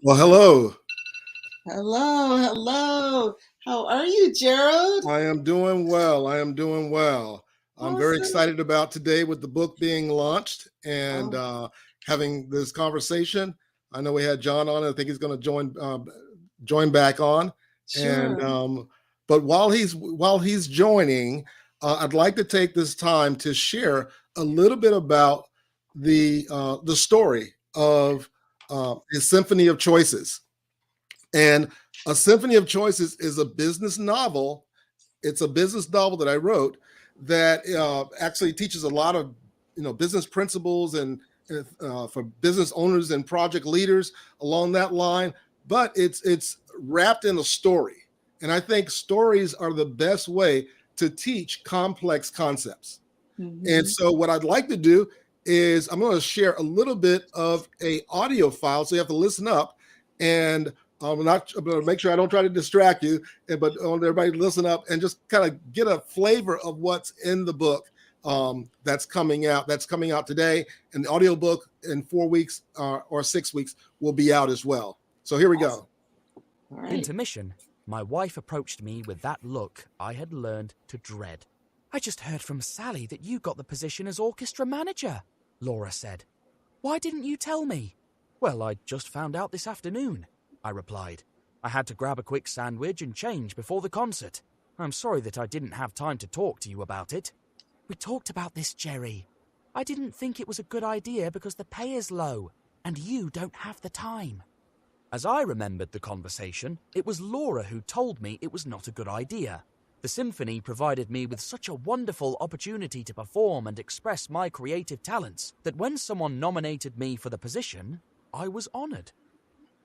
Well, hello. Hello, hello. How are you, Gerald? I am doing well. I am doing well. I'm very Awesome. excited about today with the book being launched and Oh, having this conversation. I know we had John on. I think he's going to join back on. And sure. but while he's joining, I'd like to take this time to share a little bit about the story of his Symphony of Choices. And A Symphony of Choices is a business novel. It's a business novel that I wrote that actually teaches a lot of business principles and for business owners and project leaders along that line. But it's wrapped in a story, and I think stories are the best way to teach complex concepts. And Hmm. so, what I'd like to do is I'm going to share a little bit of a audio file, so you have to listen up. And I'm going to make sure I don't try to distract you, but I want everybody to listen up and just kind of get a flavor of what's in the book that's coming out. That's coming out today, and the audio book in 4 weeks or 6 weeks will be out as well. So here we Awesome. go. All right. Intermission, my wife approached me with that look I had learned to dread. I just heard from Sally that you got the position as orchestra manager, Laura said. Why didn't you tell me? Well, I just found out this afternoon, I replied. I had to grab a quick sandwich and change before the concert. I'm sorry that I didn't have time to talk to you about it. We talked about this, Jerry. I didn't think it was a good idea because the pay is low, and you don't have the time. As I remembered the conversation, it was Laura who told me it was not a good idea. The symphony provided me with such a wonderful opportunity to perform and express my creative talents that when someone nominated me for the position, I was honored.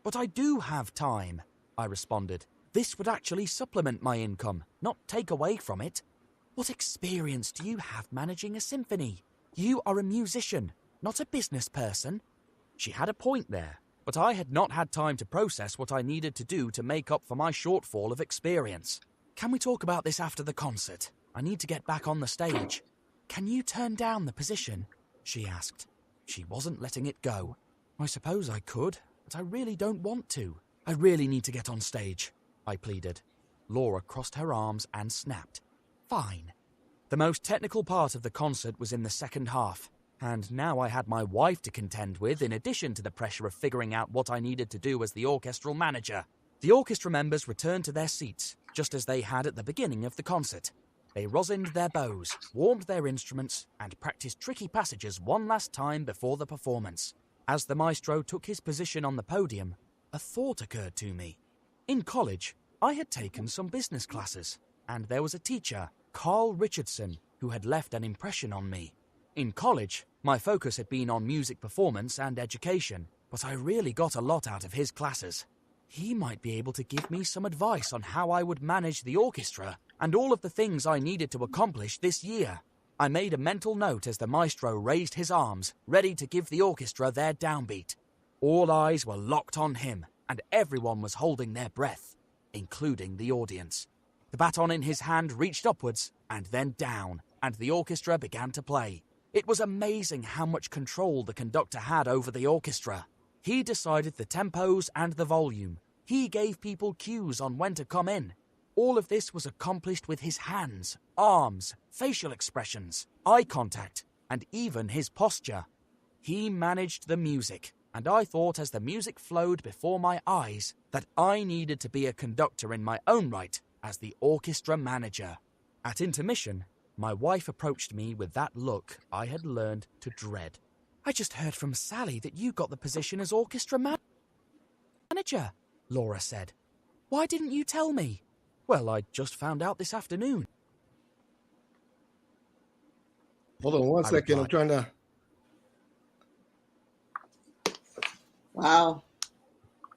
But I do have time, I responded. This would actually supplement my income, not take away from it. What experience do you have managing a symphony? You are a musician, not a business person. She had a point there, but I had not had time to process what I needed to do to make up for my shortfall of experience. Can we talk about this after the concert? I need to get back on the stage. Can you turn down the position? She asked. She wasn't letting it go. I suppose I could, but I really don't want to. I really need to get on stage, I pleaded. Laura crossed her arms and snapped. Fine. The most technical part of the concert was in the second half, and now I had my wife to contend with in addition to the pressure of figuring out what I needed to do as the orchestral manager. The orchestra members returned to their seats, just as they had at the beginning of the concert. They rosined their bows, warmed their instruments, and practiced tricky passages one last time before the performance. As the maestro took his position on the podium, a thought occurred to me. In college, I had taken some business classes, and there was a teacher, Carl Richardson, who had left an impression on me. In college, my focus had been on music performance and education, but I really got a lot out of his classes. He might be able to give me some advice on how I would manage the orchestra and all of the things I needed to accomplish this year. I made a mental note as the maestro raised his arms, ready to give the orchestra their downbeat. All eyes were locked on him, and everyone was holding their breath, including the audience. The baton in his hand reached upwards and then down, and the orchestra began to play. It was amazing how much control the conductor had over the orchestra. He decided the tempos and the volume. He gave people cues on when to come in. All of this was accomplished with his hands, arms, facial expressions, eye contact, and even his posture. He managed the music, and I thought as the music flowed before my eyes that I needed to be a conductor in my own right as the orchestra manager. At intermission, my wife approached me with that look I had learned to dread. I just heard from Sally that you got the position as orchestra manager, Laura said. Why didn't you tell me? Well, I just found out this afternoon. Hold on one I second. I'm replied. trying to. Wow. I'm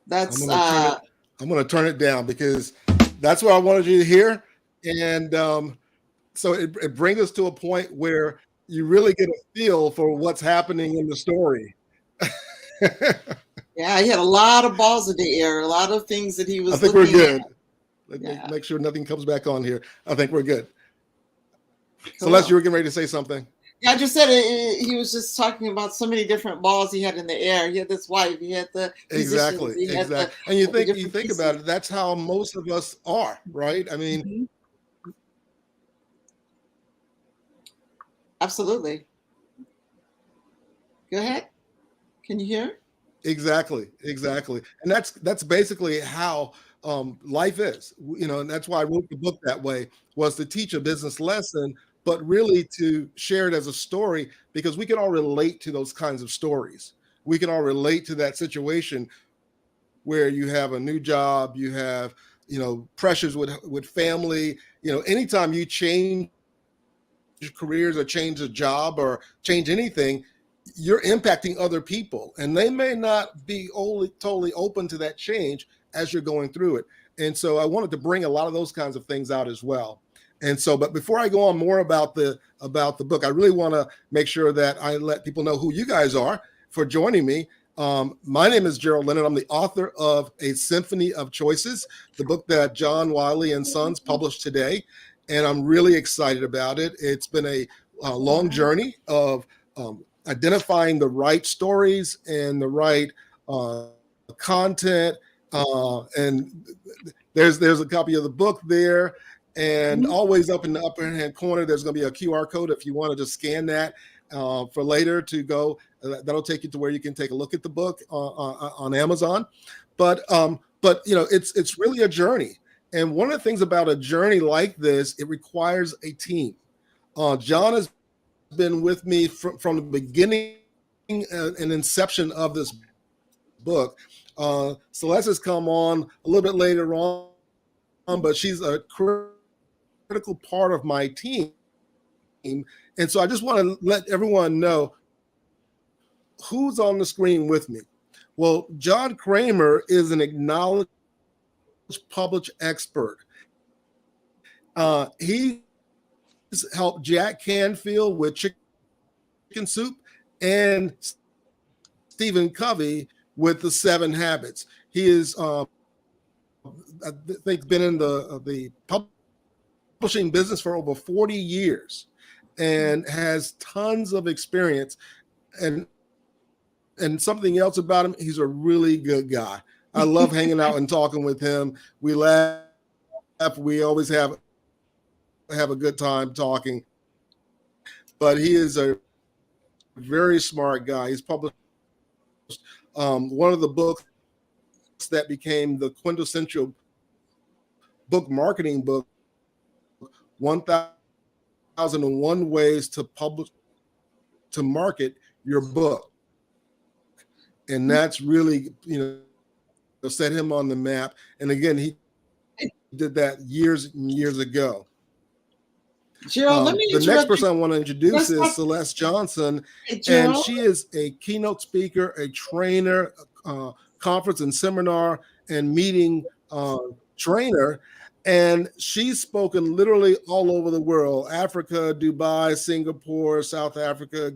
That's going to turn it. I'm going to turn it down because that's what I wanted you to hear, and so it brings us to a point where you really get a feel for what's happening in the story. yeah, he had a lot of balls in the air, a lot of things that he I was think we're looking at. good. Let me Yeah, make sure nothing comes back on here. I think we're good. cool. Celeste, you were getting ready to say something. Yeah, I just said he was just talking about so many different balls he had in the air. He had this wife, he had the musicians, Exactly, he had exactly. And you the you different think about pieces. it, that's how most of us are, right? I mean, Mhm. Absolutely. Go ahead. Can you hear? exactly, exactly. And that's basically how life is. You know, and that's why I wrote the book that way, was to teach a business lesson, but really to share it as a story, because we can all relate to those kinds of stories. We can all relate to that situation where you have a new job, you have, you know, pressures with family. You know, anytime you change careers or change a job or change anything, you're impacting other people, and they may not be totally open to that change as you're going through it. And so I wanted to bring a lot of those kinds of things out as well. And so, but before I go on more about the book, I really want to make sure that I let people know who you guys are for joining me. My name is Gerald Leonard. I'm the author of A Symphony of Choices, the book that John Wiley and Sons published today, and I'm really excited about it. It's been a long journey of identifying the right stories and the right uh, content. And there's a copy of the book there, and Mhm. always up in the upper hand corner, there's going to be a QR code if you want to just scan that for later to go. That'll take you to where you can take a look at the book on Amazon. But you know, it's really a journey. And one of the things about a journey like this, it requires a team. John has been with me from the beginning and inception of this book. Celeste has come on a little bit later on, but she's a critical part of my team. And so I just want to let everyone know who's on the screen with me. Well, John Kramer is an acknowledged published expert. He's helped Jack Canfield with Chicken Soup and Stephen Covey with the 7 Habits. He is, I think, been in the publishing business for over 40 years and has tons of experience. And something else about him, he's a really good guy. I love hanging out and talking with him. We laugh. We always have a good time talking. But he is a very smart guy. He's published one of the books that became the quintessential book marketing book, 1,001 Ways to Publish to Market Your Book. And that's really, you know, set him on the map. And again, he did that years and years ago. Gerald, let me The next interrupt you. person I want to introduce Let's is talk. Celeste Johnson, Hey, and Gerald. she is a keynote speaker, a trainer, conference and seminar and meeting trainer. And she's spoken literally all over the world: Africa, Dubai, Singapore, South Africa,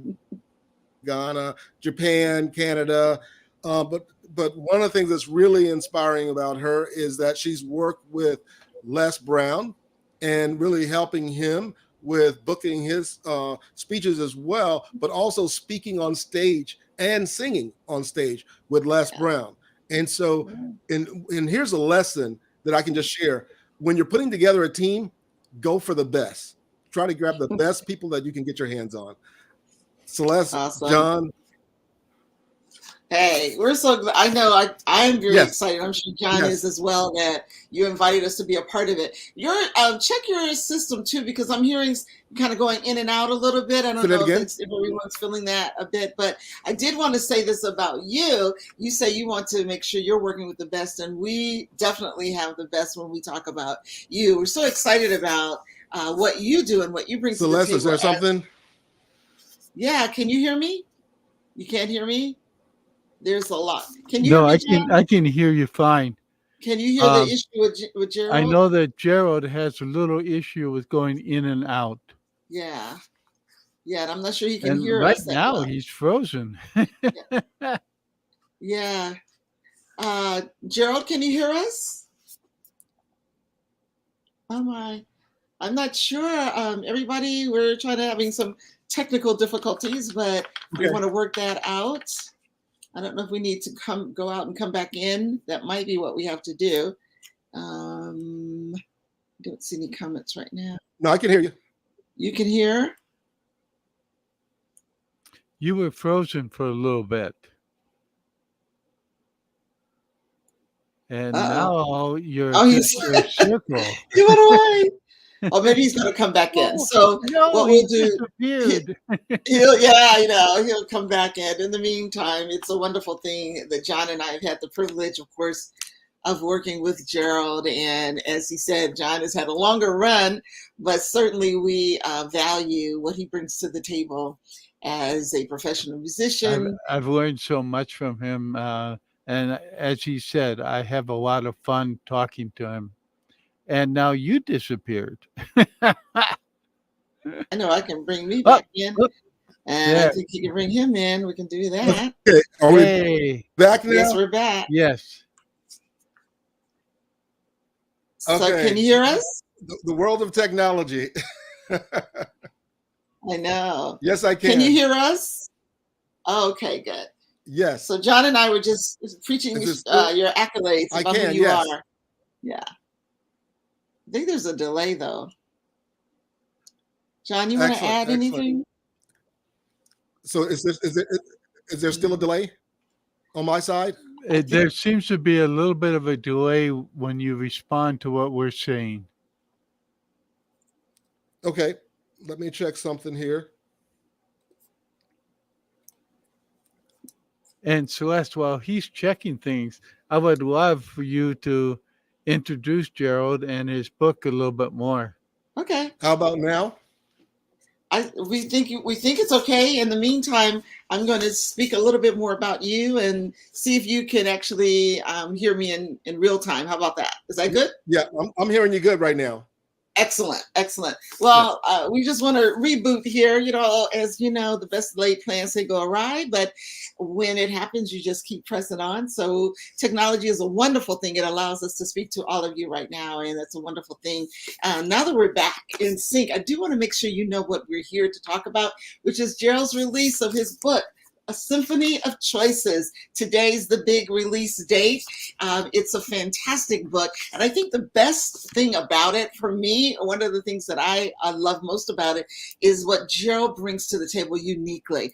Ghana, Japan, Canada. But one of the things that's really inspiring about her is that she's worked with Les Brown and really helping him with booking his speeches as well, but also speaking on stage and singing on stage with Les Brown. And so, and here's a lesson that I can just share: when you're putting together a team, go for the best. Try to grab the best people that you can get your hands on. Celeste, Awesome. John. Hey, we're so glad. I know I am very Yes, excited. I'm sure John is yes. as well, that you invited us to be a part of it. Your check your system too, because I'm hearing kind of going in and out a little bit. I Say don't that know again. if everyone's feeling that a bit, but I did want to say this about you. You say you want to make sure you're working with the best, and we definitely have the best when we talk about you. We're so excited about what you do and what you bring to the Celeste, is table. there As something? yeah, can you hear me? You can't hear me? There's a lot. Can you hear No, me, I John? can I can hear you fine. Can you hear the Um, issue with I Gerald? know that Gerald has a little issue with going in and out, Yeah. Yeah, and I'm not sure he can and hear right us that now well. he's frozen. Yeah. Yeah. Gerald, can you hear us? Oh my. I'm not sure. Everybody, we're trying to having some technical difficulties, but we Okay. want to work that out. I don't know if we need to go out and come back in. That might be what we have to do. Don't see any comments right now. No, I can hear you. You can hear? You were frozen for a little bit. And Uh-oh. now you're Oh, just he's a circle. he went away. Oh, maybe he's going to come back in. Oh, So no, what he we'll do, disappeared. he'll come back in. In the meantime, it's a wonderful thing that John and I have had the privilege, of course, of working with Gerald. And as he said, John has had a longer run, but certainly we value what he brings to the table as a professional musician. I've learned so much from him. And as he said, I have a lot of fun talking to him. And now you disappeared. I know I can bring me Oh, back in, oh, and I there. think you can bring him in. We can do that. Okay. Are we Hey, back now? Yes, we're back. yes. So Okay. can you hear us? The world of technology. I know. Yes, I can. Can you hear us? Okay, good. Yes. So John and I were just preaching Is this good? your accolades I about can, who you yes. are. Yeah. I think there's a delay though. John, you want to Excellent. add Excellent. anything? So is there still a delay on my side? There seems to be a little bit of a delay when you respond to what we're saying. Okay. Let me check something here. And Celeste, while he's checking things, I would love for you to introduce Gerald and his book a little bit more. Okay. How about now? We think it's okay. In the meantime, I'm going to speak a little bit more about you and see if you can actually hear me in real time. How about that? Is that good? Yeah, I'm hearing you good right now. Excellent, excellent. Well, we just want to reboot here. As you know, the best laid plans they go awry, but when it happens, you just keep pressing on. So technology is a wonderful thing. It allows us to speak to all of you right now, and that's a wonderful thing. Now that we're back in sync, I do want to make sure you know what we're here to talk about, which is Gerald's release of his book, A Symphony of Choices. Today's the big release date. It's a fantastic book. And I think the best thing about it for me, one of the things that I love most about it is what Gerald brings to the table uniquely.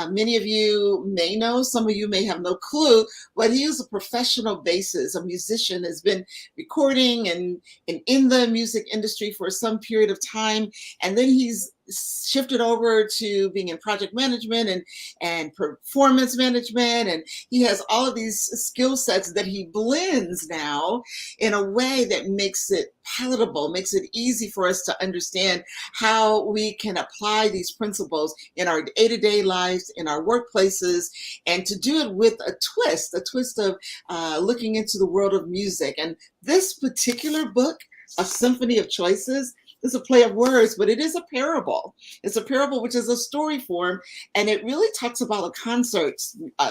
Many of you may know, some of you may have no clue, but he is a professional basis, a musician, has been recording and in the music industry for some period of time. And then he's shifted over to being in project management and performance management, and he has all of these skill sets that he blends now in a way that makes it palatable, makes it easy for us to understand how we can apply these principles in our day-to-day lives, in our workplaces, and to do it with a twist of looking into the world of music. And this particular book, A Symphony of Choices, is a play of words, but it is a parable. It's a parable, which is a story form, and it really talks about a concert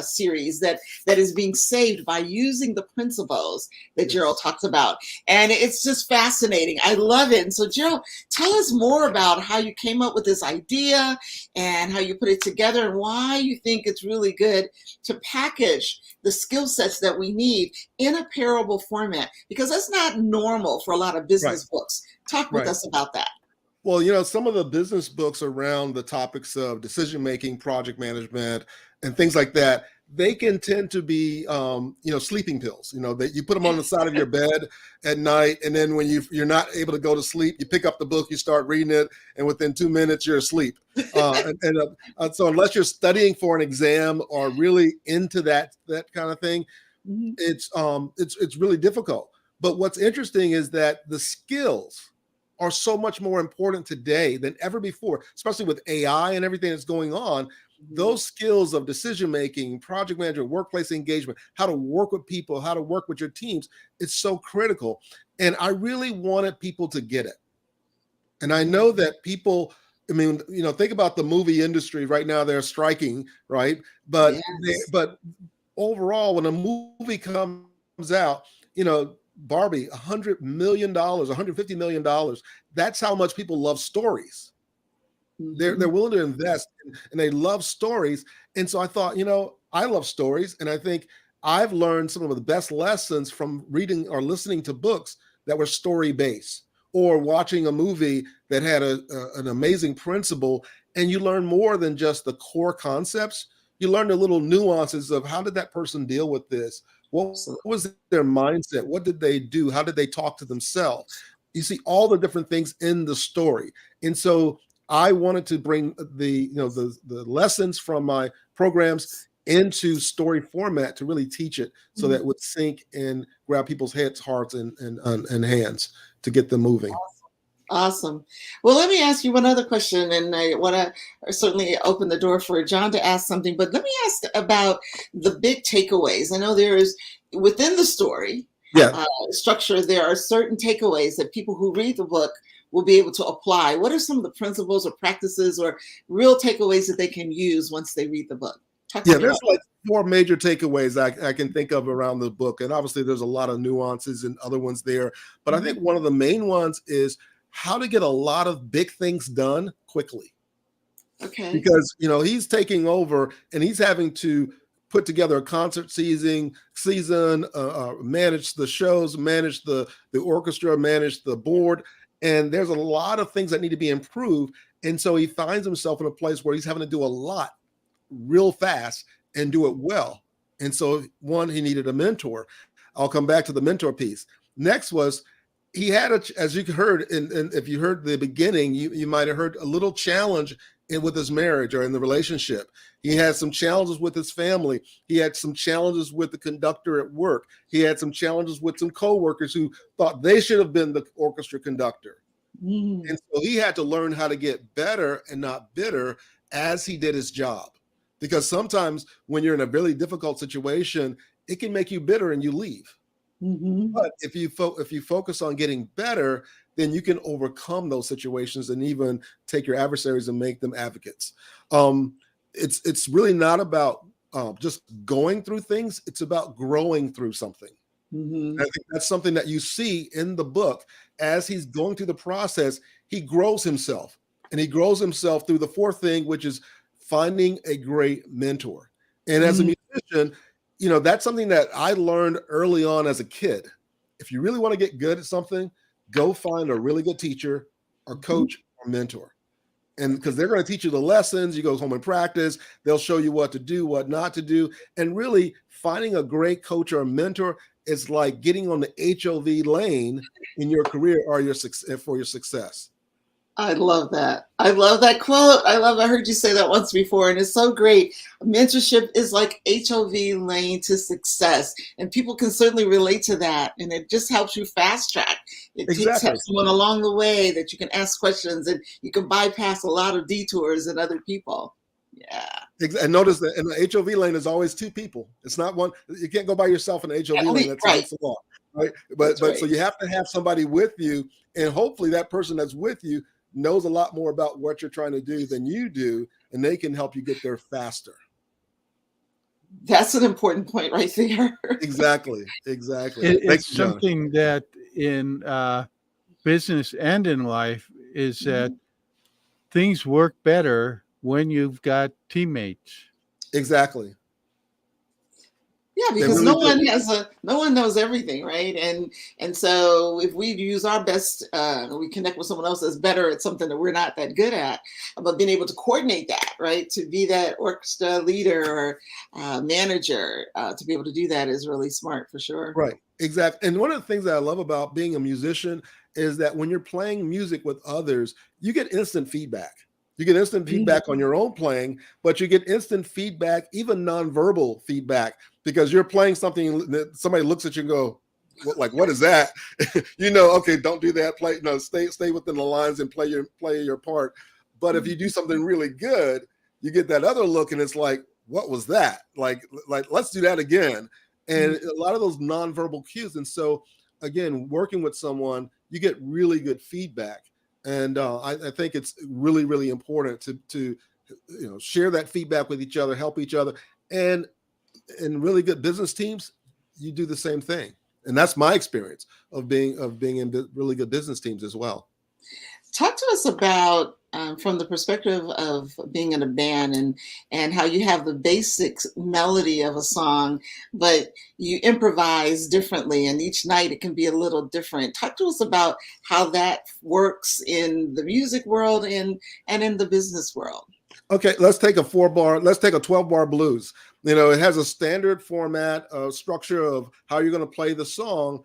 series that is being saved by using the principles that Gerald talks about. And it's just fascinating. I love it. And so, Gerald, tell us more about how you came up with this idea and how you put it together and why you think it's really good to package the skill sets that we need in a parable format, because that's not normal for a lot of business books. Talk with us about that. Well, some of the business books around the topics of decision making, project management, and things like that, they can tend to be, sleeping pills. That you put them on the side of your bed at night, and then when you're not able to go to sleep, you pick up the book, you start reading it, and within 2 minutes you're asleep. So unless you're studying for an exam or really into that kind of thing, it's really difficult. But what's interesting is that the skills are so much more important today than ever before, especially with AI and everything that's going on. Those skills of decision making, project management, workplace engagement, how to work with people, how to work with your teams, it's so critical. And I really wanted people to get it. And I know that people, think about the movie industry right now, they're striking, right? But but overall, when a movie comes out, Barbie, $100 million, $150 million. That's how much people love stories. They're willing to invest and they love stories. And so I thought, I love stories. And I think I've learned some of the best lessons from reading or listening to books that were story based or watching a movie that had an amazing principle. And you learn more than just the core concepts. You learn the little nuances of how did that person deal with this? What was their mindset? What did they do? How did they talk to themselves? You see all the different things in the story. And so I wanted to bring the lessons from my programs into story format to really teach it so that it would sink and grab people's heads, hearts, and hands to get them moving. Awesome. Well, let me ask you one other question, and I want to certainly open the door for John to ask something, but let me ask about the big takeaways. I know there is, within the story structure, there are certain takeaways that people who read the book will be able to apply. What are some of the principles or practices or real takeaways that they can use once they read the book? There's like 4 major takeaways I can think of around the book. And obviously there's a lot of nuances and other ones there. But I think one of the main ones is how to get a lot of big things done quickly. Okay. Because, he's taking over and he's having to put together a concert season, manage the shows, manage the orchestra, manage the board. And there's a lot of things that need to be improved. And so he finds himself in a place where he's having to do a lot real fast and do it well. And so he needed a mentor. I'll come back to the mentor piece. Next was he had, as you heard, and if you heard the beginning, you might have heard a little challenge with his marriage or in the relationship. He had some challenges with his family. He had some challenges with the conductor at work. He had some challenges with some coworkers who thought they should have been the orchestra conductor. And so he had to learn how to get better and not bitter as he did his job. Because sometimes when you're in a really difficult situation, it can make you bitter and you leave. But if you focus on getting better, then you can overcome those situations and even take your adversaries and make them advocates. It's really not about just going through things. It's about growing through something. I think that's something that you see in the book. As he's going through the process, he grows himself. And he grows himself through the 4th thing, which is finding a great mentor. And as a musician, that's something that I learned early on as a kid. If you really want to get good at something, go find a really good teacher or coach or mentor. And because they're going to teach you the lessons, you go home and practice, they'll show you what to do, what not to do. And really finding a great coach or a mentor is like getting on the HOV lane in your career or for your success. I love that. I love that quote. I heard you say that once before, and it's so great. Mentorship is like HOV lane to success, and people can certainly relate to that. And it just helps you fast track. It helps someone along the way that you can ask questions and you can bypass a lot of detours and other people. Yeah. And notice that in the HOV lane, there's always 2 people. It's not one. You can't go by yourself in the HOV lane. That's against the law, right? But so you have to have somebody with you, and hopefully that person that's with you knows a lot more about what you're trying to do than you do, and they can help you get there faster. That's an important point right there. Exactly. It's something that in business and in life is that things work better when you've got teammates. Exactly. Yeah, because really no one knows everything, right? And so if we use our best, we connect with someone else that's better at something that we're not that good at, but being able to coordinate that, right? To be that orchestra leader or manager, to be able to do that is really smart for sure. Right, exactly. And one of the things that I love about being a musician is that when you're playing music with others, you get instant feedback. You get instant feedback on your own playing, but you get instant feedback, even nonverbal feedback, because you're playing something that somebody looks at you and go, what is that? Okay, don't do that. Stay within the lines and play your part. But if you do something really good, you get that other look and it's like, what was that? Like let's do that again. And a lot of those nonverbal cues. And so again, working with someone, you get really good feedback. And I think it's really, really important to share that feedback with each other, help each other. And in really good business teams, you do the same thing. And that's my experience of being in really good business teams as well. Talk to us about from the perspective of being in a band and how you have the basic melody of a song, but you improvise differently, and each night it can be a little different. Talk to us about how that works in the music world and in the business world. Okay, let's take a 12-bar blues. It has a standard format, structure of how you're going to play the song,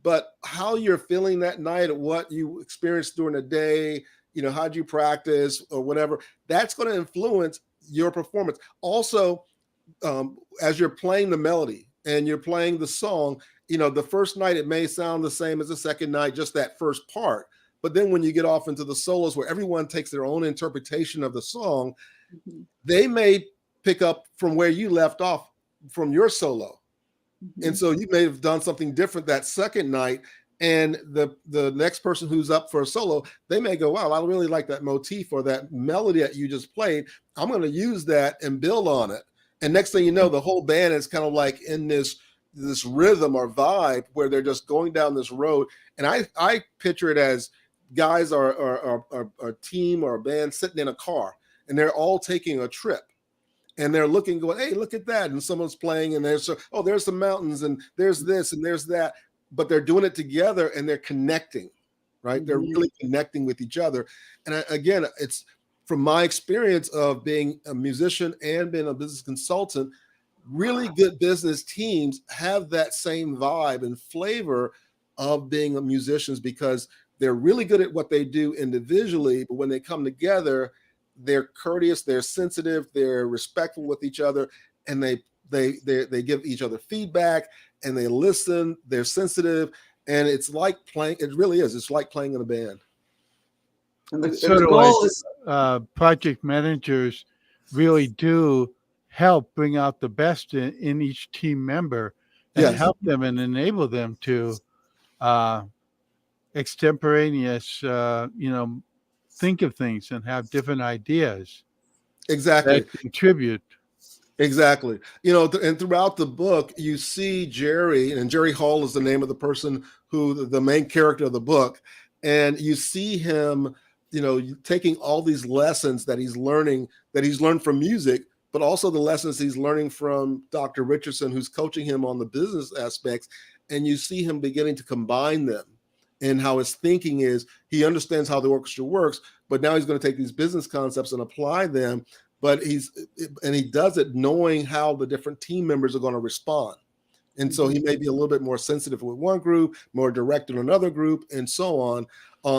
but how you're feeling that night, what you experienced during the day, how'd you practice or whatever, that's going to influence your performance. Also, as you're playing the melody and you're playing the song, the first night it may sound the same as the second night, just that first part. But then when you get off into the solos where everyone takes their own interpretation of the song, Mhm. they may pick up from where you left off from your solo. And Mhm. so you may have done something different that second night. And the next person who's up for a solo, they may go, wow, I really like that motif or that melody that you just played. I'm going to use that and build on it. And next thing you know, the whole band is kind of like in this rhythm or vibe where they're just going down this road. And I picture it as guys or a team or a band sitting in a car, and they're all taking a trip. And they're looking, going, hey, look at that. And someone's playing, and there's some mountains, and there's this, and there's that. But they're doing it together, and they're connecting, right? They're Mhm. really connecting with each other. And again, it's from my experience of being a musician and being a business consultant, really good business teams have that same vibe and flavor of being a musicians, because they're really good at what they do individually, but when they come together, they're courteous, they're sensitive, they're respectful with each other, and they give each other feedback, and they listen, they're sensitive, and it's like playing. It really is. It's like playing in a band. It's And sort the of like goal is project managers really do help bring out the best in each team member and Yes, help them and enable them to uh, extemporaneous, think of things and have different ideas that exactly. contribute. Exactly. And throughout the book, you see Jerry, and Jerry Hall is the name of the person who the main character of the book. And you see him, taking all these lessons that he's learned from music, but also the lessons he's learning from Dr. Richardson, who's coaching him on the business aspects. And you see him beginning to combine them, and how his thinking is, he understands how the orchestra works, but now he's going to take these business concepts and apply them. But he does it knowing how the different team members are going to respond. And so he may be a little bit more sensitive with one group, more direct in another group, and so on,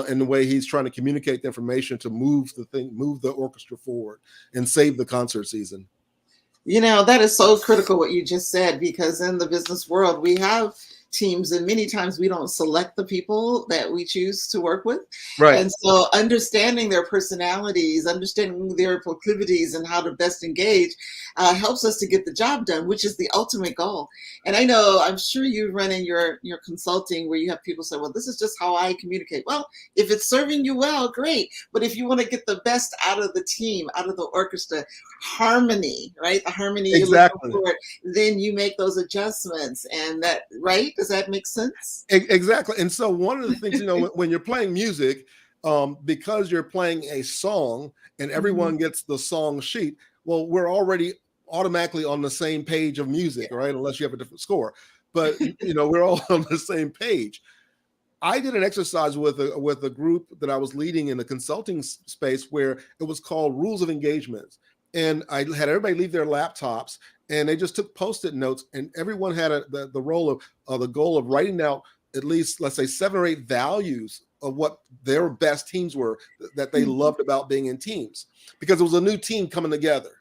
in the way he's trying to communicate the information to move the orchestra forward and save the concert season. that is so critical what you just said, because in the business world, we have teams, and many times we don't select the people that we choose to work with. Right. And so understanding their personalities, understanding their proclivities and how to best engage helps us to get the job done, which is the ultimate goal. And I'm sure you run in your consulting where you have people say, well, this is just how I communicate. Well, if it's serving you well, great. But if you want to get the best out of the team, out of the orchestra, harmony, right? The harmony Exactly. you're looking for, then you make those adjustments. And that, right? Does that make sense? Exactly. And so one of the things, when you're playing music, because you're playing a song and everyone gets the song sheet, well, we're already automatically on the same page of music, right? Unless you have a different score. But we're all on the same page. I did an exercise with a group that I was leading in the consulting space where it was called Rules of Engagement. And I had everybody leave their laptops, and they just took Post-it notes, and everyone had the role of the goal of writing out at least, let's say, 7 or 8 values of what their best teams were that they loved about being in teams, because it was a new team coming together.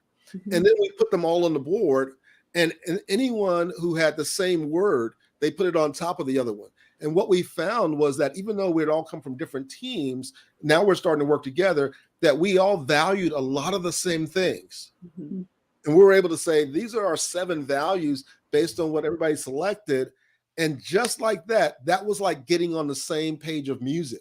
And then we put them all on the board, and anyone who had the same word, they put it on top of the other one. And what we found was that even though we'd all come from different teams, now we're starting to work together, that we all valued a lot of the same things. And we were able to say, these are our 7 values based on what everybody selected. And just like that, that was like getting on the same page of music.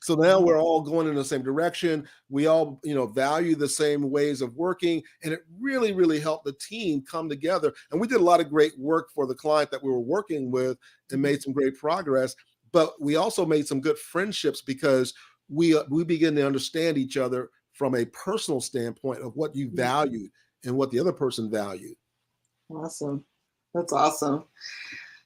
So now we're all going in the same direction. We all, value the same ways of working. And it really, really helped the team come together. And we did a lot of great work for the client that we were working with and made some great progress. But we also made some good friendships, because we begin to understand each other from a personal standpoint of what you value and what the other person valued. Awesome. That's awesome.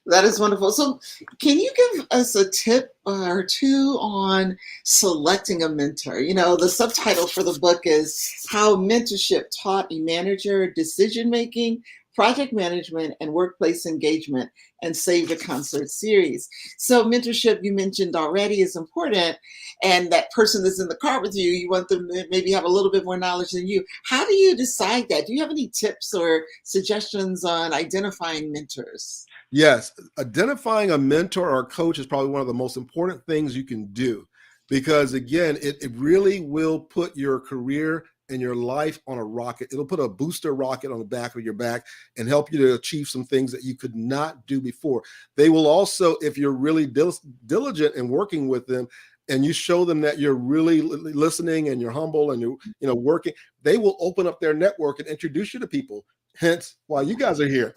That is wonderful. So, can you give us a tip or two on selecting a mentor? You know, the subtitle for the book is How Mentorship Taught a Manager Decision Making, Project Management, and Workplace Engagement, and Saved a Concert Series. So, mentorship, you mentioned already, is important. And that person that's in the car with you, you want them to maybe have a little bit more knowledge than you. How do you decide that? Do you have any tips or suggestions on identifying mentors? Yes, identifying a mentor or a coach is probably one of the most important things you can do, because again, it really will put your career and your life on a rocket. It'll put a booster rocket on the back of your back and help you to achieve some things that you could not do before. They will also, if you're really diligent in working with them and you show them that you're really listening and you're humble and you're working, they will open up their network and introduce you to people. Hence why you guys are here.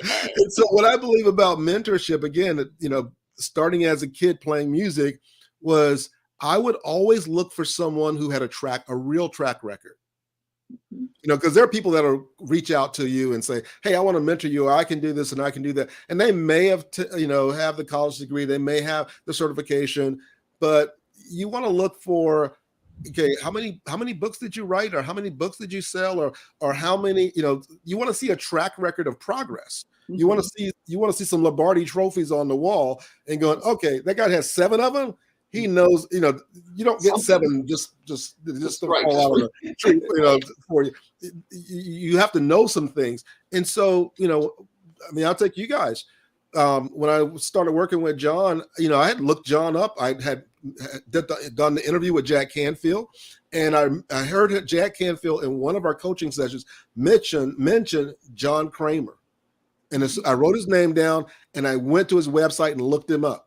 And so what I believe about mentorship, again, starting as a kid playing music, was I would always look for someone who had a real track record. Because there are people that'll reach out to you and say, hey, I want to mentor you, or I can do this and I can do that. And they may have, have the college degree, they may have the certification, but you want to look for, okay, how many books did you write, or how many books did you sell, or how many, you want to see a track record of progress. You want to see some Lombardi trophies on the wall and going, okay, that guy has 7 of them. He knows, you don't get 7 just right, fall out of the tree, for you. You have to know some things. And so, I'll take you guys. When I started working with John, I had looked John up. I had done the interview with Jack Canfield, and I heard Jack Canfield in one of our coaching sessions mention John Kramer. And I wrote his name down, and I went to his website and looked him up.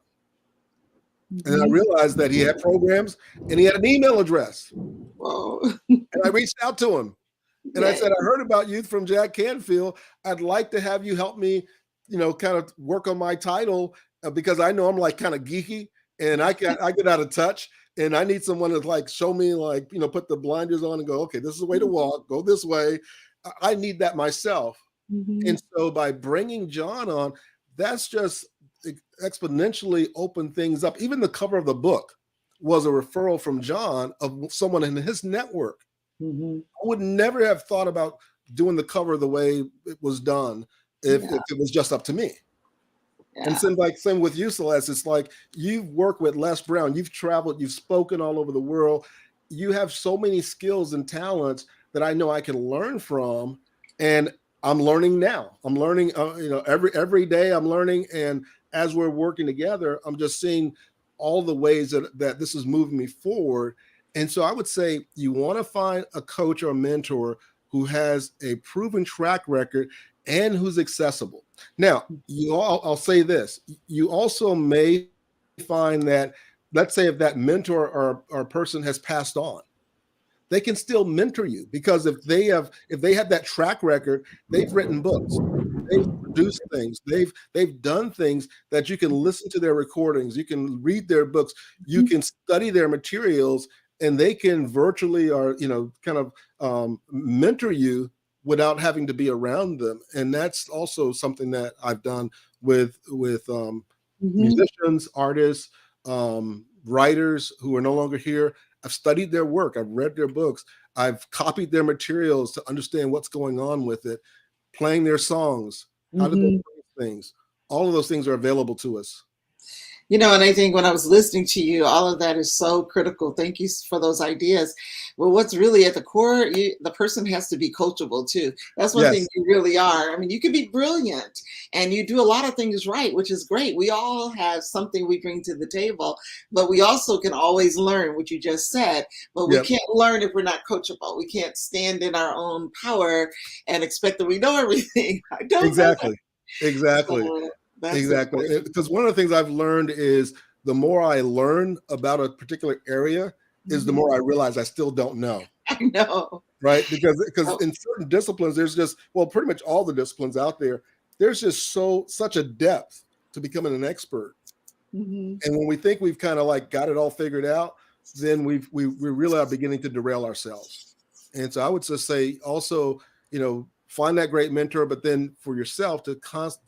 And I realized that he had programs and he had an email address. Whoa. And I reached out to him. And I said, I heard about you from Jack Canfield. I'd like to have you help me, kind of work on my title, because I know I'm like kind of geeky and I get out of touch, and I need someone to like show me, like, put the blinders on and go, okay, this is the way to walk, go this way. I need that myself. And so by bringing John on, that's just exponentially opened things up. Even the cover of the book was a referral from John of someone in his network. I would never have thought about doing the cover the way it was done if it was just up to me. And same with you, Celeste. It's like, you've worked with Les Brown, you've traveled, you've spoken all over the world. You have so many skills and talents that I know I can learn from, and I'm learning now. I'm learning, every day I'm learning, and as we're working together, I'm just seeing all the ways that this is moving me forward. And so I would say you want to find a coach or a mentor who has a proven track record and who's accessible. Now, I'll say this. You also may find that, let's say if that mentor or person has passed on, they can still mentor you, because if they have that track record, they've written books, they've produced things, they've done things that you can listen to their recordings, you can read their books, you can study their materials, and they can virtually or kind of mentor you without having to be around them. And that's also something that I've done with musicians, artists, writers who are no longer here. I've studied their work. I've read their books. I've copied their materials to understand what's going on with it, playing their songs, how do they play things. All of those things are available to us. And I think when I was listening to you, all of that is so critical. Thank you for those ideas. Well, what's really at the core, the person has to be coachable too. That's one thing you really are. I mean, you can be brilliant and you do a lot of things right, which is great. We all have something we bring to the table, but we also can always learn, what you just said. But we can't learn if we're not coachable. We can't stand in our own power and expect that we know everything. I don't Exactly. know. Exactly. Exactly. Because one of the things I've learned is the more I learn about a particular area is the more I realize I still don't know. I know. Right? Because in certain disciplines, there's just, pretty much all the disciplines out there, there's just such a depth to becoming an expert. Mm-hmm. And when we think we've kind of like got it all figured out, then we really are beginning to derail ourselves. And so I would just say also, find that great mentor, but then for yourself to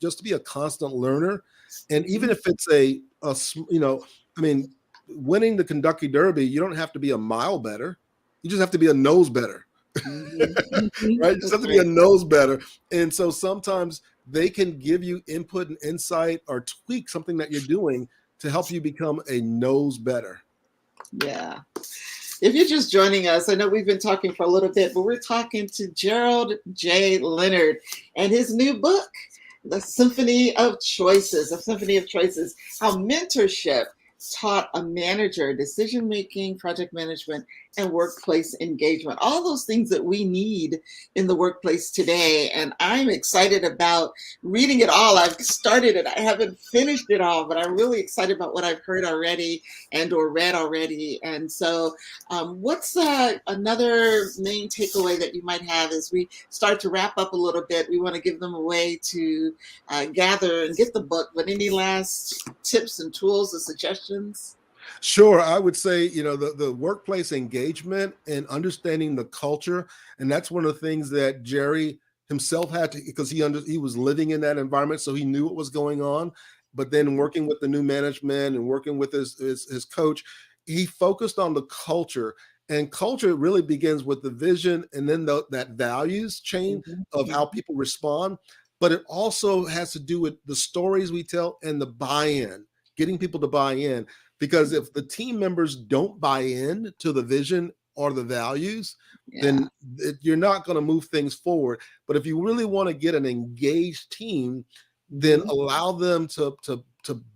just to be a constant learner. And even if it's I mean, winning the Kentucky Derby, you don't have to be a mile better. You just have to be a nose better. Mm-hmm. Right? You just have to be a nose better. And so sometimes they can give you input and insight or tweak something that you're doing to help you become a nose better. Yeah. If you're just joining us, I know we've been talking for a little bit, but we're talking to Gerald J. Leonard and his new book, The Symphony of Choices, how mentorship taught a manager decision-making, project management, and workplace engagement, all those things that we need in the workplace today. And I'm excited about reading it all. I've started it. I haven't finished it all, but I'm really excited about what I've heard already and or read already. And so what's another main takeaway that you might have as we start to wrap up a little bit? We want to give them a way to gather and get the book, but any last tips and tools or suggestions? Sure. I would say, the workplace engagement and understanding the culture. And that's one of the things that Jerry himself had to, because he was living in that environment. So he knew what was going on. But then working with the new management and working with his coach, he focused on the culture. And culture really begins with the vision and then that values chain of how people respond. But it also has to do with the stories we tell and the buy-in, getting people to buy in. Because if the team members don't buy in to the vision or the values, then you're not going to move things forward. But if you really want to get an engaged team, then allow them to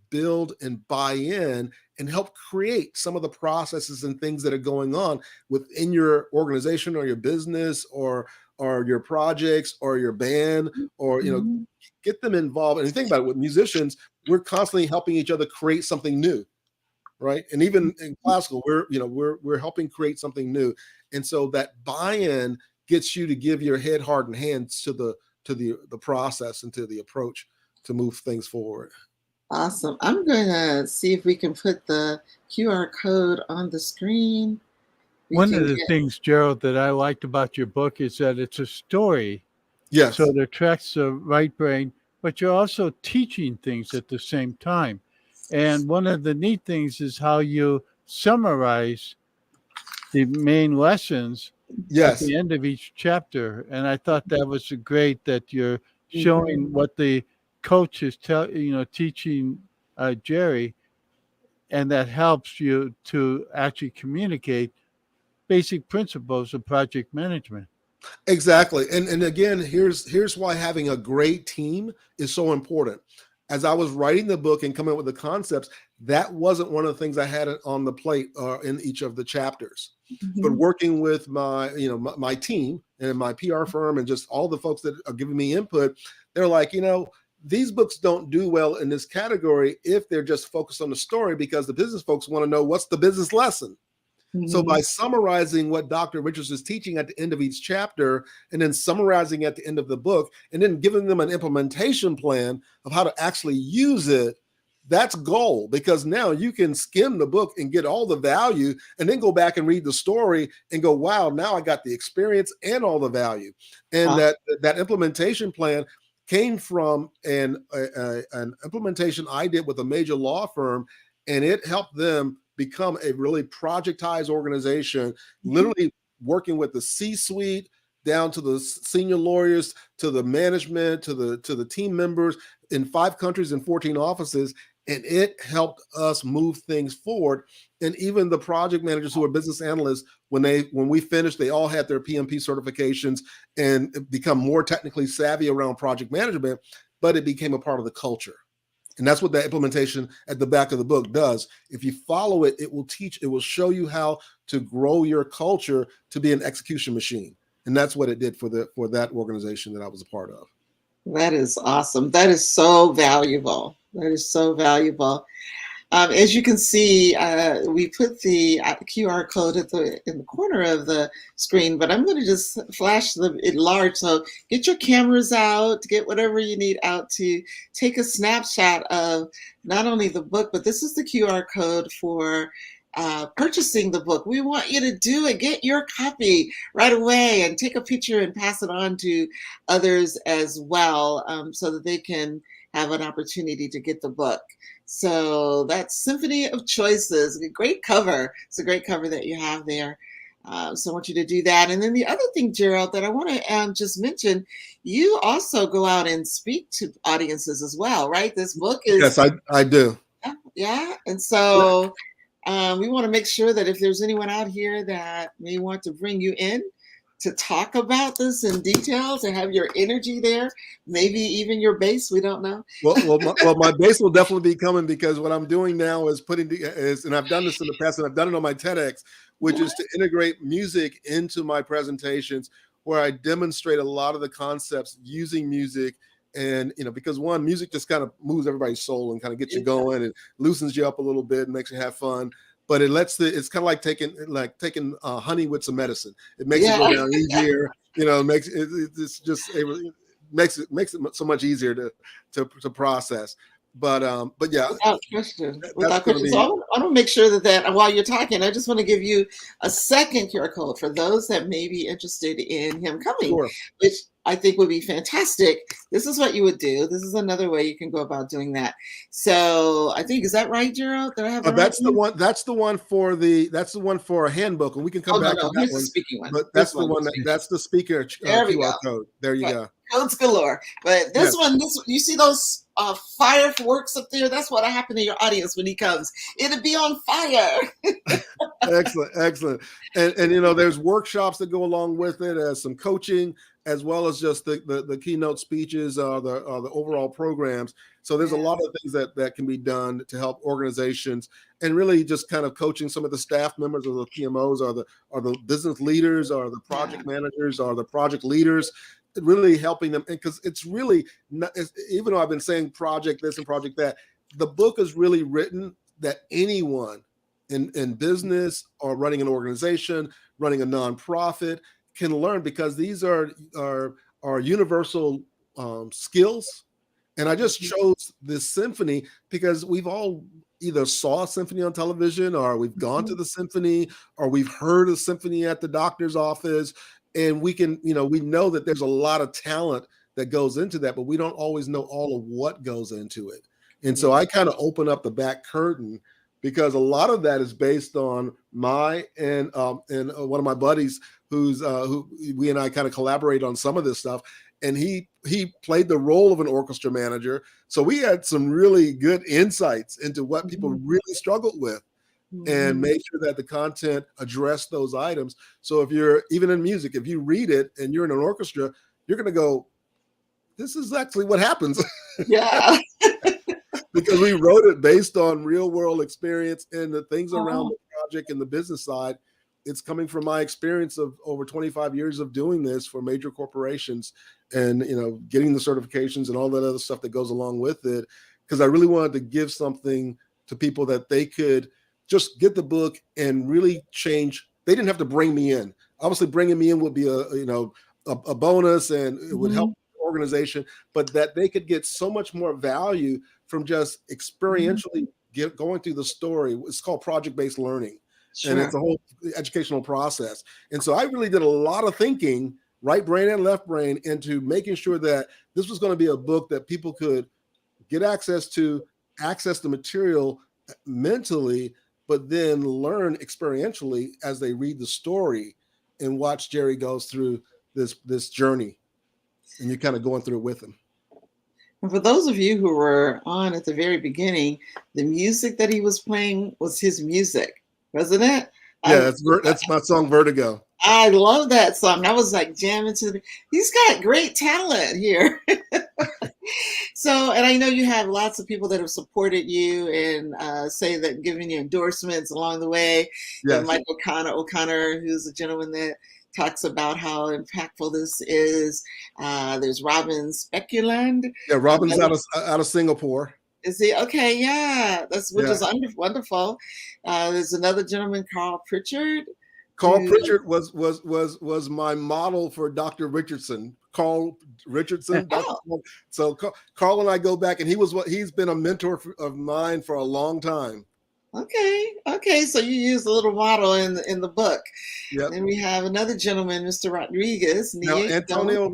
build and buy in and help create some of the processes and things that are going on within your organization or your business or your projects or your band, or get them involved. And think about it, with musicians, we're constantly helping each other create something new. Right. And even in classical, we're helping create something new. And so that buy-in gets you to give your head, heart, and hands to the process and to the approach to move things forward. Awesome. I'm going to see if we can put the QR code on the screen. One of the things, Gerald, that I liked about your book is that it's a story. Yes. So it attracts the right brain, but you're also teaching things at the same time. And one of the neat things is how you summarize the main lessons at the end of each chapter. And I thought that was great that you're showing what the coach is teaching Jerry, and that helps you to actually communicate basic principles of project management. Exactly. And again, here's why having a great team is so important. As I was writing the book and coming up with the concepts, that wasn't one of the things I had on the plate in each of the chapters. But working with my team and my PR firm and just all the folks that are giving me input, they're like, these books don't do well in this category if they're just focused on the story, because the business folks want to know what's the business lesson. So by summarizing what Dr. Richards is teaching at the end of each chapter, and then summarizing at the end of the book, and then giving them an implementation plan of how to actually use it, that's gold, because now you can skim the book and get all the value and then go back and read the story and go, wow, now I got the experience and all the value. And that implementation plan came from an implementation I did with a major law firm, and it helped them become a really projectized organization, literally working with the C-suite down to the senior lawyers, to the management, to the team members in 5 countries and 14 offices. And it helped us move things forward. And even the project managers who are business analysts, when we finished, they all had their PMP certifications and become more technically savvy around project management, but it became a part of the culture. And that's what that implementation at the back of the book does. If you follow it, it will show you how to grow your culture to be an execution machine. And that's what it did for that organization that I was a part of. That is awesome. That is so valuable. That is so valuable. As you can see, we put the QR code in the corner of the screen, but I'm going to just flash it large. So get your cameras out, get whatever you need out to take a snapshot of not only the book, but this is the QR code for purchasing the book. We want you to do it. Get your copy right away and take a picture and pass it on to others as well, so that they can have an opportunity to get the book. So that's Symphony of Choices. A great cover. It's a great cover that you have there. So I want you to do that. And then the other thing, Gerald, that I want to just mention, you also go out and speak to audiences as well, right? This book is... Yes, I do. Yeah. And so we want to make sure that if there's anyone out here that may want to bring you in to talk about this in detail, to have your energy there, maybe even your bass, we don't know. My bass will definitely be coming, because what I'm doing now is and I've done this in the past, and I've done it on my TEDx, which is to integrate music into my presentations, where I demonstrate a lot of the concepts using music. And, because one, music just kind of moves everybody's soul and kind of gets you going and loosens you up a little bit and makes you have fun. But it's kind of like taking honey with some medicine. It makes it go down easier. It makes it so much easier to process. But yeah, without question. So I want to make sure that while you're talking, I just want to give you a second QR code for those that may be interested in him coming, sure, which I think would be fantastic. This is what you would do. This is another way you can go about doing that. So I think, is that right, Gerald? Did I have that's the one. That's the one for a handbook, and we can come back to that here's one. the speaking one. But that's the one. That's the speaker QR code. There you go. Codes galore. But this one, you see those fireworks up there? That's what'll happen to your audience when he comes. It'll be on fire. Excellent. And there's workshops that go along with it, as some coaching, as well as just the keynote speeches, or the overall programs. So there's a lot of things that can be done to help organizations, and really just kind of coaching some of the staff members, or the PMOs, or the business leaders, or the project managers, or the project leaders, really helping them. Because it's really not, even though I've been saying project this and project that, the book is really written that anyone in business, or running an organization, running a nonprofit, can learn, because these are universal skills. And I just chose this symphony because we've all either saw a symphony on television, or we've gone to the symphony, or we've heard a symphony at the doctor's office. And we can, we know that there's a lot of talent that goes into that, but we don't always know all of what goes into it. And so I kind of open up the back curtain, because a lot of that is based on one of my buddies who we and I kind of collaborate on some of this stuff. And he played the role of an orchestra manager. So we had some really good insights into what people really struggled with, and make sure that the content addressed those items. So if you're even in music, if you read it and you're in an orchestra, you're going to go, this is actually what happens. Yeah. Because we wrote it based on real world experience, and the things around the project and the business side. It's coming from my experience of over 25 years of doing this for major corporations, and getting the certifications and all that other stuff that goes along with it. Because I really wanted to give something to people that they could just get the book and really change. They didn't have to bring me in. Obviously, bringing me in would be a bonus, and it would help the organization, but that they could get so much more value from just experientially going through the story. It's called project-based learning. Sure. And it's a whole educational process. And so I really did a lot of thinking, right brain and left brain, into making sure that this was going to be a book that people could get access to, access the material mentally, but then learn experientially as they read the story and watch Jerry goes through this journey, and you're kind of going through it with him. And for those of you who were on at the very beginning, the music that he was playing was his music, wasn't it? Yeah, that's my song, Vertigo. I love that song. I was like jamming to he's got great talent here. So, and I know you have lots of people that have supported you and say that, giving you endorsements along the way. Yes. And Mike O'Connor, who's a gentleman that talks about how impactful this is. There's Robin Speculand. Yeah, Robin's out of Singapore. Is he okay? Yeah, which Yeah. is wonderful. There's another gentleman, Carl Pritchard. Carl Who, Pritchard was my model for Dr. Richardson. Carl Richardson. oh, So Carl and I go back, and he's been a mentor of mine for a long time. okay. So you use a little model in the book. Yep. Then we have another gentleman, Mr. Rodriguez. Now Antonio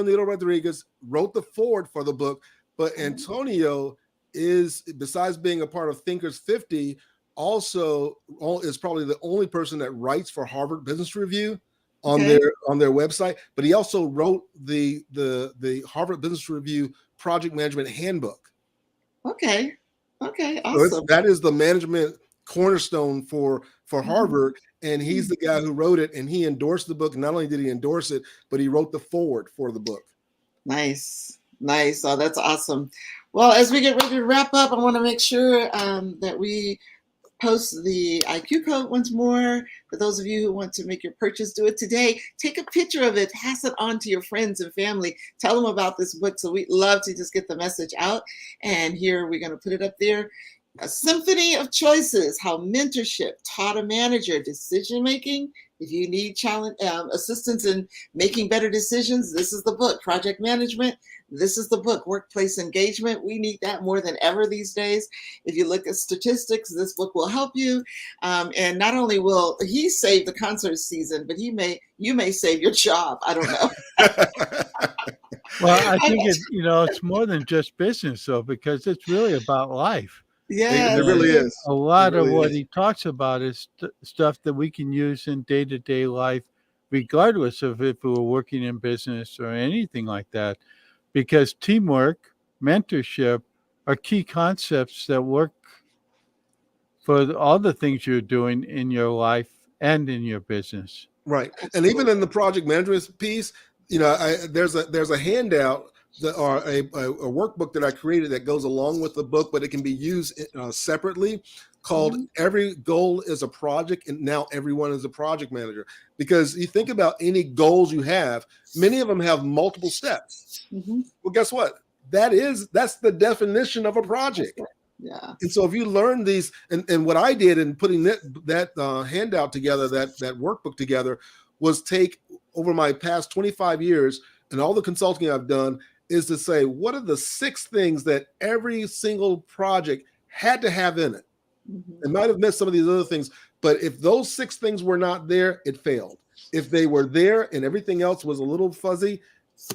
Nito Rodriguez wrote the foreword for the book, but Antonio is, besides being a part of Thinkers 50, also is probably the only person that writes for Harvard Business Review on their website. But he also wrote the Harvard Business Review Project Management Handbook. Okay, So awesome. that is the management cornerstone for Harvard, and he's the guy who wrote it, and he endorsed the book. Not only did he endorse it, but he wrote the foreword for the book. Nice. Oh, that's awesome. Well, as we get ready to wrap up, I want to make sure that we post the IQ code once more. For those of you who want to make your purchase, do it today. Take a picture of it, pass it on to your friends and family. Tell them about this book. So we'd love to just get the message out. And here we're going to put it up there. A Symphony of Choices, How Mentorship Taught a Manager Decision-Making. If you need assistance in making better decisions, this is the book. Project Management, this is the book. Workplace Engagement, we need that more than ever these days. If you look at statistics, this book will help you. And not only will he save the concert season, but you may save your job. I don't know. Well, I think it's more than just business, though, because it's really about life. Yeah, it really is. A lot of what he talks about is stuff that we can use in day-to-day life, regardless of if we're working in business or anything like that, because teamwork, mentorship are key concepts that work for all the things you're doing in your life and in your business. Right. And even in the project management piece, there's a handout or a workbook that I created that goes along with the book, but it can be used separately, called Every Goal is a Project, and now everyone is a project manager. Because you think about any goals you have, many of them have multiple steps. Well, guess what? That's the definition of a project. Yeah. And so if you learn these, and what I did in putting that handout together, that workbook together, was take over my past 25 years and all the consulting I've done, is to say, what are the 6 things that every single project had to have in it? It might have missed some of these other things, but if those 6 things were not there, it failed. If they were there and everything else was a little fuzzy,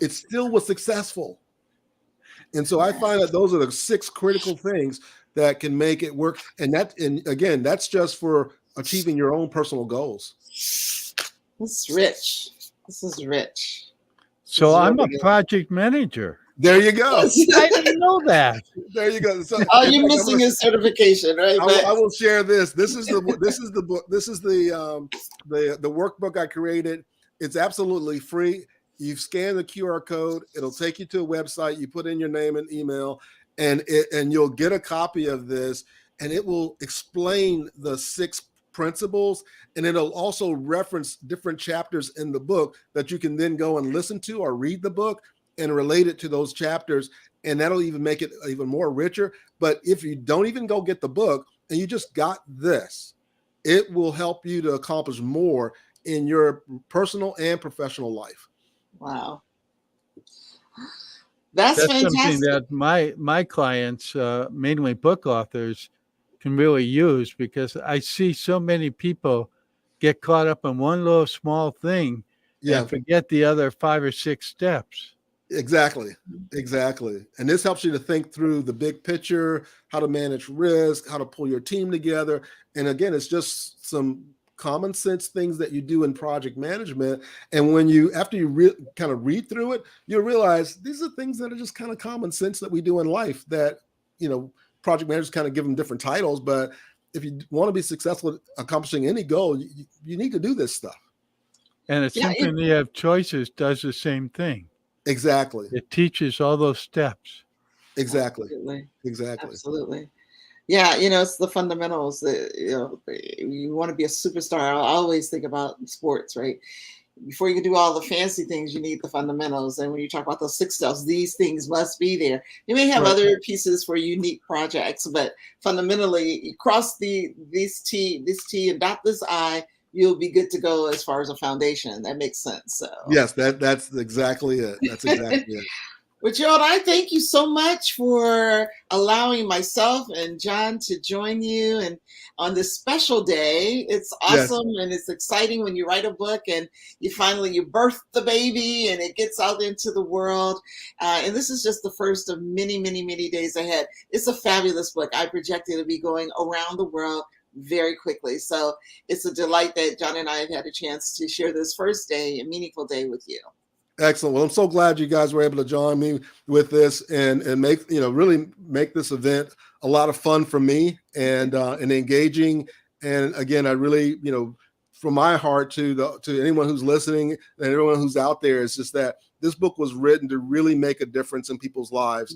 it still was successful. And so I find that those are the 6 critical things that can make it work. And again, that's just for achieving your own personal goals. This is rich. This is rich. So I'm a project manager. There you go. I didn't know that. There you go. So, you're missing his certification, right? I will share this. This is the book. This is the workbook I created. It's absolutely free. You scan the QR code. It'll take you to a website. You put in your name and email, and you'll get a copy of this, and it will explain the 6 principles, and it'll also reference different chapters in the book that you can then go and listen to or read the book and relate it to those chapters, and that'll even make it even more richer. But if you don't even go get the book and you just got this, it will help you to accomplish more in your personal and professional life. Wow. That's fantastic. Something that my clients, mainly book authors, can really use, because I see so many people get caught up in one little small thing and forget the other 5 or 6 steps. Exactly. And this helps you to think through the big picture, how to manage risk, how to pull your team together. And again, it's just some common sense things that you do in project management. And when after you kind of read through it, you'll realize these are things that are just kind of common sense that we do in life that, project managers kind of give them different titles. But if you want to be successful at accomplishing any goal, you need to do this stuff. And it's Symphony of Choices does the same thing. Exactly. It teaches all those steps. Exactly. Absolutely. Yeah, it's the fundamentals. You want to be a superstar. I always think about sports, right? before you can do all the fancy things, you need the fundamentals. And when you talk about those 6 steps, these things must be there. You may have Right. other pieces for unique projects, but fundamentally, you cross this T and dot this I, you'll be good to go as far as a foundation. That makes sense. So Yes, that's exactly it. That's exactly it. But Gerald, I thank you so much for allowing myself and John to join you and on this special day. It's Yes. awesome and it's exciting when you write a book and you birth the baby and it gets out into the world. And this is just the first of many, many, many days ahead. It's a fabulous book. I project it to be going around the world very quickly. So it's a delight that John and I have had a chance to share this first day, a meaningful day with you. Excellent. Well, I'm so glad you guys were able to join me with this and make, really make this event a lot of fun for me and engaging. And again, I really, from my heart to anyone who's listening and everyone who's out there, is just that this book was written to really make a difference in people's lives.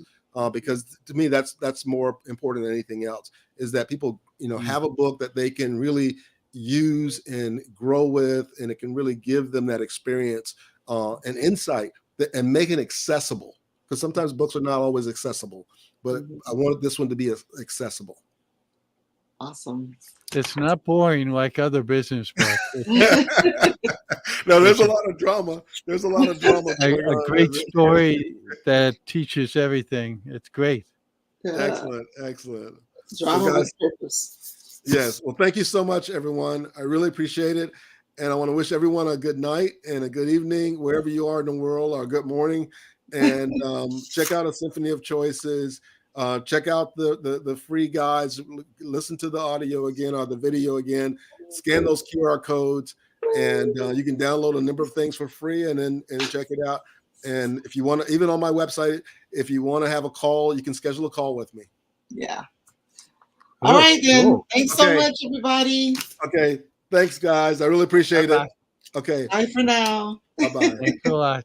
Because to me, that's more important than anything else, is that people, have a book that they can really use and grow with, and it can really give them that experience and insight and make it accessible, because sometimes books are not always accessible, but I wanted this one to be accessible. Awesome. It's not boring like other business books. No, there's a lot of drama. There's a lot of drama. A great story that teaches everything. It's great. Excellent. Drama So guys, with purpose. yes. Well, thank you so much, everyone. I really appreciate it. And I want to wish everyone a good night and a good evening, wherever you are in the world, or good morning. And check out A Symphony of Choices. Check out the free guides. Listen to the audio again or the video again. Scan those QR codes, and you can download a number of things for free and check it out. And if you want to, even on my website, if you want to have a call, you can schedule a call with me. Yeah. All right, then. Cool. Thanks so much, everybody. Okay. Thanks, guys. I really appreciate it. Okay. Bye for now. Bye-bye. Thanks a lot.